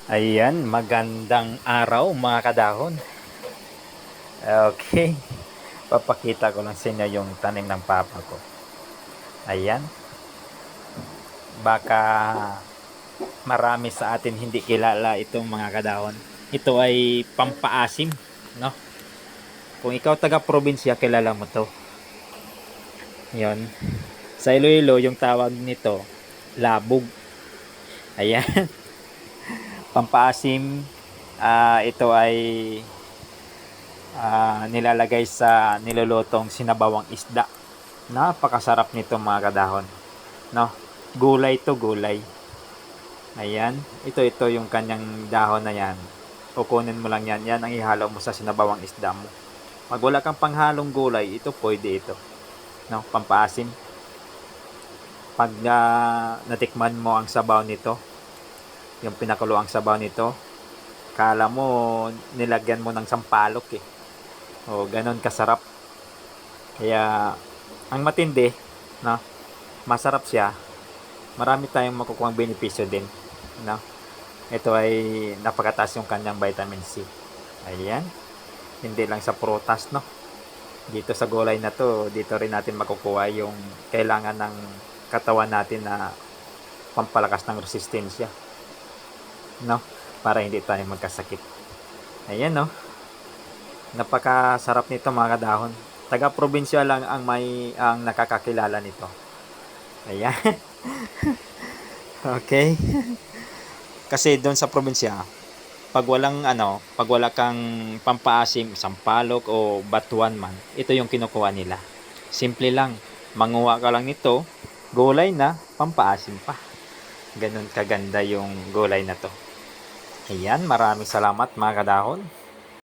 Ayan, magandang araw mga kadahon. Okay, papakita ko lang sa inyo yung tanim ng papa ko. Ayan, baka marami sa atin hindi kilala itong mga kadahon. Ito ay pampaasim, no? Kung ikaw taga-probinsya, kilala mo to. Yon. Sa Iloilo, yung tawag nito, labog. Ayan, pampaasim. Ito ay nilalagay sa nilulutong sinabawang isda. Napakasarap nito mga kadahon, no? Gulay to, gulay. Ayan, ito yung kanyang dahon na yan. Kukunin mo lang yan, yan ang ihalo mo sa sinabawang isda mo. Pag wala kang panghalong gulay, ito pwede ito, no? Pampaasim. Pag natikman mo ang sabaw nito, yung pinakulo ang sabaw nito, kala mo nilagyan mo ng sampalok eh. O ganon kasarap. Kaya ang matindi, no? Masarap siya. Marami tayong makukuha benepisyo din, no? Ito ay napakataas yung kanyang vitamin C. Ayan. Hindi lang sa prutas, no? Dito sa gulay na to, dito rin natin makukuha yung kailangan ng katawan natin na pampalakas ng resistensya, no? Para hindi tayo magkasakit. Ayan, no? Napakasarap nito mga kadahon. Taga-probinsya lang ang nakakakilala nito. Ayan. Okay. Kasi doon sa probinsya, pag wala kang pampaasim, sampalok o batuan man, ito yung kinukuha nila. Simple lang, manguha ka lang nito, gulay na, pampaasim pa. Ganun kaganda yung gulay na to. Ayan, maraming salamat mga kadahon.